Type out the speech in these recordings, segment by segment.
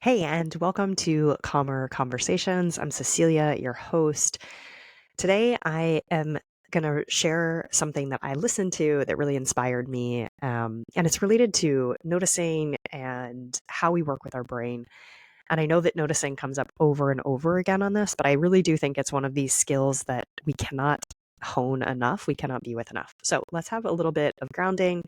Hey, and welcome to Calmer Conversations. I'm Cecilia, your host. Today, I am going to share something that I listened to that really inspired me. And it's related to noticing and how we work with our brain. And I know that noticing comes up over and over again on this, but I really do think it's one of these skills that we cannot hone enough, we cannot be with enough. So let's have a little bit of grounding.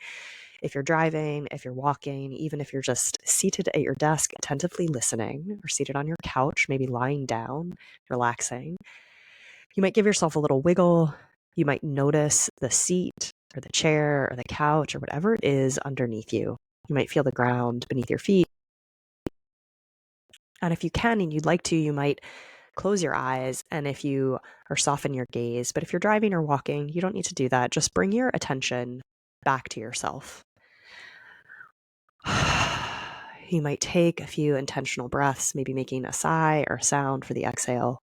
If you're driving, if you're walking, even if you're just seated at your desk, attentively listening, or seated on your couch, maybe lying down, relaxing, you might give yourself a little wiggle. You might notice the seat or the chair or the couch or whatever it is underneath you. You might feel the ground beneath your feet. And if you can and you'd like to, you might close your eyes and or soften your gaze. But if you're driving or walking, you don't need to do that. Just bring your attention back to yourself. You might take a few intentional breaths, maybe making a sigh or a sound for the exhale.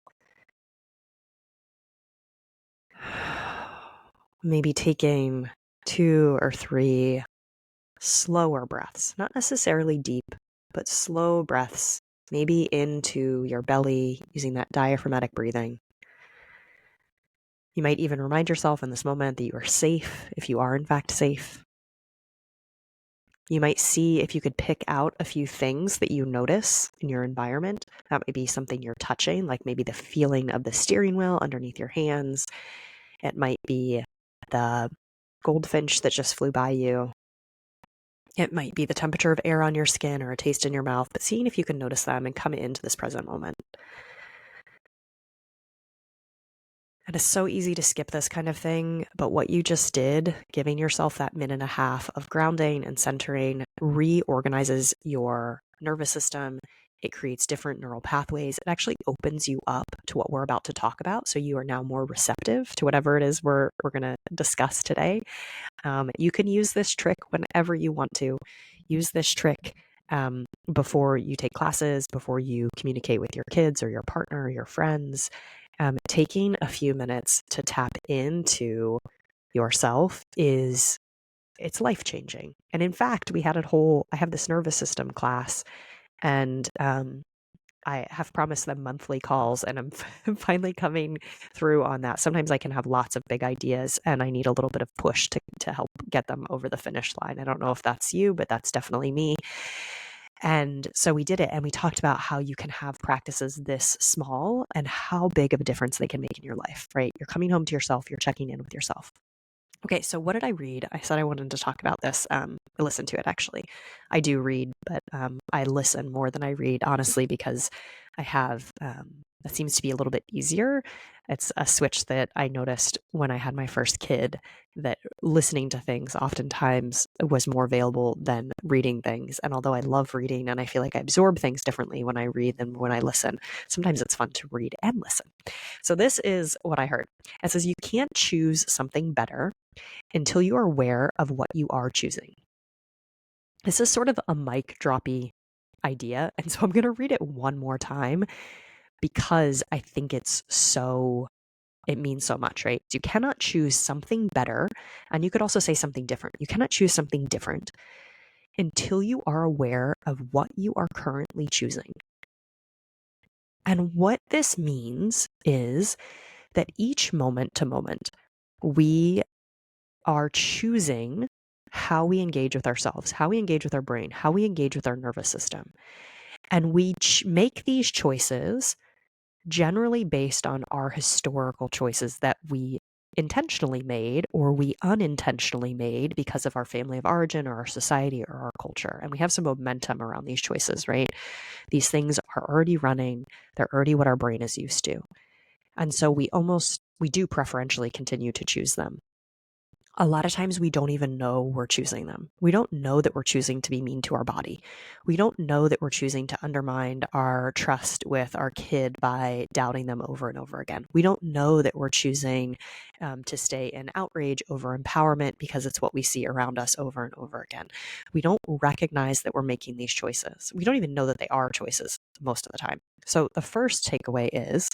Maybe taking 2 or 3 slower breaths, not necessarily deep, but slow breaths, maybe into your belly using that diaphragmatic breathing. You might even remind yourself in this moment that you are safe, if you are in fact safe. You might see if you could pick out a few things that you notice in your environment. That might be something you're touching, like maybe the feeling of the steering wheel underneath your hands. It might be the goldfinch that just flew by you. It might be the temperature of air on your skin or a taste in your mouth, but seeing if you can notice them and come into this present moment. It is so easy to skip this kind of thing, but what you just did, giving yourself that minute and a half of grounding and centering, reorganizes your nervous system. It creates different neural pathways. It actually opens you up to what we're about to talk about. So you are now more receptive to whatever it is we're going to discuss today. You can use this trick whenever you want to. Use this trick before you take classes, before you communicate with your kids or your partner or your friends. Taking a few minutes to tap into yourself it's life-changing. And in fact, I have this nervous system class, and I have promised them monthly calls, and I'm finally coming through on that. Sometimes I can have lots of big ideas and I need a little bit of push to help get them over the finish line. I don't know if that's you, but that's definitely me. And so we did it, and we talked about how you can have practices this small and how big of a difference they can make in your life, right? You're coming home to yourself, you're checking in with yourself. Okay, so what did I read? I said I wanted to talk about this. I listened to it, actually. I do read, but I listen more than I read, honestly, because I have, that seems to be a little bit easier. It's a switch that I noticed when I had my first kid, that listening to things oftentimes was more available than reading things. And although I love reading and I feel like I absorb things differently when I read than when I listen, sometimes it's fun to read and listen. So this is what I heard. It says, you can't choose something better until you are aware of what you are choosing. This is sort of a mic droppy idea. And so I'm going to read it one more time because I think it means so much, right? You cannot choose something better. And you could also say something different. You cannot choose something different until you are aware of what you are currently choosing. And what this means is that each moment to moment, we are choosing how we engage with ourselves, how we engage with our brain, how we engage with our nervous system. And we make these choices generally based on our historical choices that we intentionally made or we unintentionally made because of our family of origin or our society or our culture. And we have some momentum around these choices, right? These things are already running, they're already what our brain is used to. And so we do preferentially continue to choose them. A lot of times we don't even know we're choosing them. We don't know that we're choosing to be mean to our body. We don't know that we're choosing to undermine our trust with our kid by doubting them over and over again. We don't know that we're choosing to stay in outrage over empowerment because it's what we see around us over and over again. We don't recognize that we're making these choices. We don't even know that they are choices most of the time. So the first takeaway is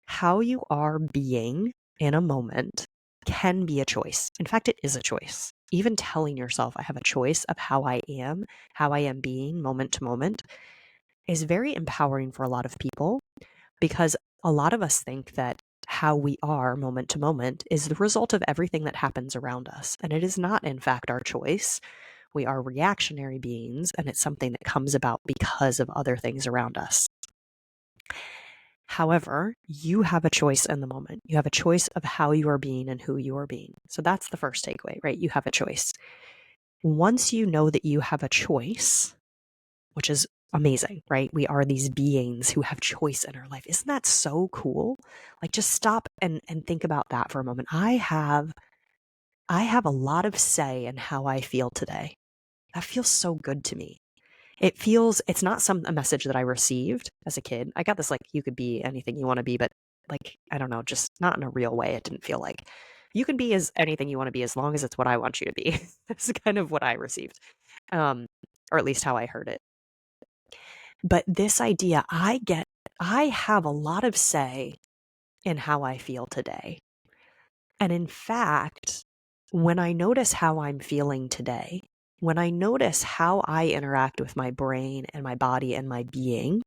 how you are being in a moment can be a choice. In fact, it is a choice. Even telling yourself, I have a choice of how I am being moment to moment, is very empowering for a lot of people, because a lot of us think that how we are moment to moment is the result of everything that happens around us. And it is not, in fact, our choice. We are reactionary beings, and it's something that comes about because of other things around us. However, you have a choice in the moment. You have a choice of how you are being and who you are being. So that's the first takeaway, right? You have a choice. Once you know that you have a choice, which is amazing, right? We are these beings who have choice in our life. Isn't that so cool? Like, just stop and think about that for a moment. I have a lot of say in how I feel today. That feels so good to me. It's not a message that I received as a kid. I got this, like, you could be anything you want to be, but, like, I don't know, just not in a real way. It didn't feel like you can be as anything you want to be as long as it's what I want you to be. That's kind of what I received. Or at least how I heard it. But this idea, I have a lot of say in how I feel today. And in fact, when I notice how I'm feeling today, when I notice how I interact with my brain and my body and my being,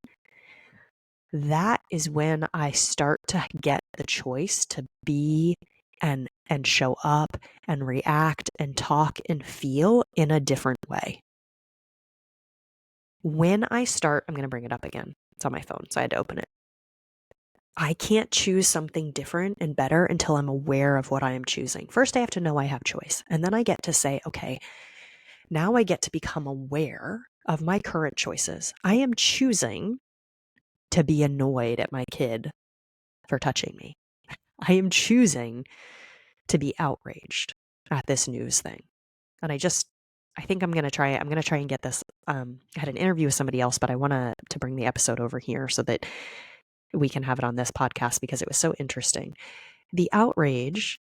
that is when I start to get the choice to be and show up and react and talk and feel in a different way. When I start, I'm going to bring it up again. It's on my phone, so I had to open it. I can't choose something different and better until I'm aware of what I am choosing. First, I have to know I have choice. And then I get to say, okay, now I get to become aware of my current choices. I am choosing to be annoyed at my kid for touching me. I am choosing to be outraged at this news thing. And I think I'm going to try and get this. I had an interview with somebody else, but I want to bring the episode over here so that we can have it on this podcast because it was so interesting. The outrage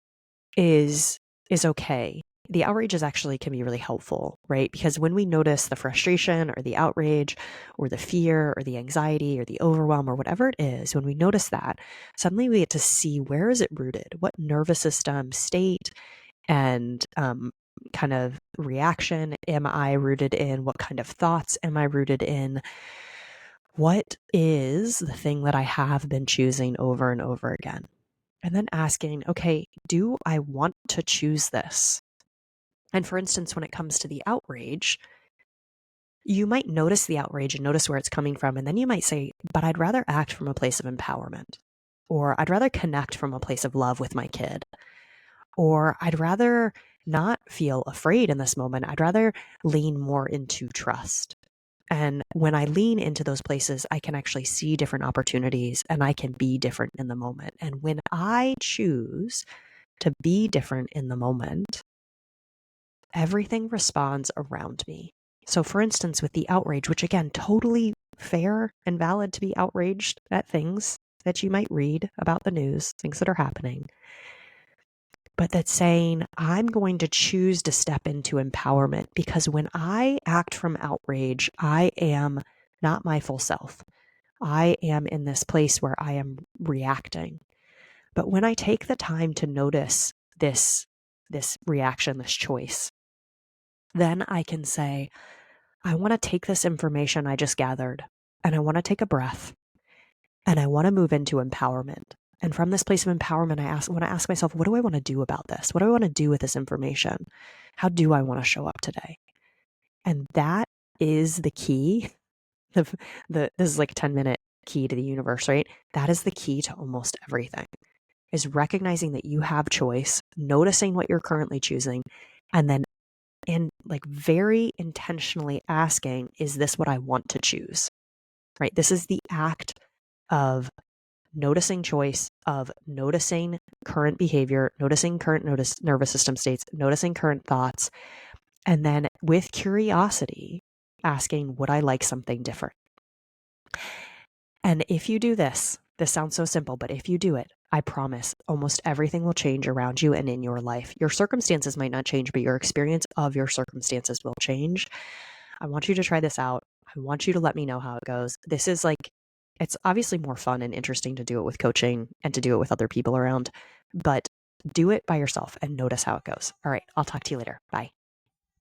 is okay. The outrage is actually can be really helpful, right? Because when we notice the frustration or the outrage or the fear or the anxiety or the overwhelm or whatever it is, when we notice that, suddenly we get to see, where is it rooted? What nervous system state and kind of reaction am I rooted in? What kind of thoughts am I rooted in? What is the thing that I have been choosing over and over again? And then asking, okay, do I want to choose this? And for instance, when it comes to the outrage, you might notice the outrage and notice where it's coming from. And then you might say, but I'd rather act from a place of empowerment, or I'd rather connect from a place of love with my kid, or I'd rather not feel afraid in this moment. I'd rather lean more into trust. And when I lean into those places, I can actually see different opportunities and I can be different in the moment. And when I choose to be different in the moment, everything responds around me. So, for instance, with the outrage, which again, totally fair and valid to be outraged at things that you might read about the news, things that are happening, but that's saying, I'm going to choose to step into empowerment, because when I act from outrage, I am not my full self. I am in this place where I am reacting. But when I take the time to notice this reaction, this choice, then I can say, I want to take this information I just gathered and I want to take a breath and I want to move into empowerment. And from this place of empowerment, I want to ask myself, what do I want to do about this? What do I want to do with this information? How do I want to show up today? And that is the key. This is like a 10-minute key to the universe, right? That is the key to almost everything, is recognizing that you have choice, noticing what you're currently choosing, and then like very intentionally asking, is this what I want to choose? Right? This is the act of noticing choice, of noticing current behavior, noticing current nervous system states, noticing current thoughts, and then with curiosity, asking, would I like something different? And if you do this sounds so simple, but if you do it, I promise almost everything will change around you and in your life. Your circumstances might not change, but your experience of your circumstances will change. I want you to try this out. I want you to let me know how it goes. This is like, it's obviously more fun and interesting to do it with coaching and to do it with other people around, but do it by yourself and notice how it goes. All right, I'll talk to you later. Bye.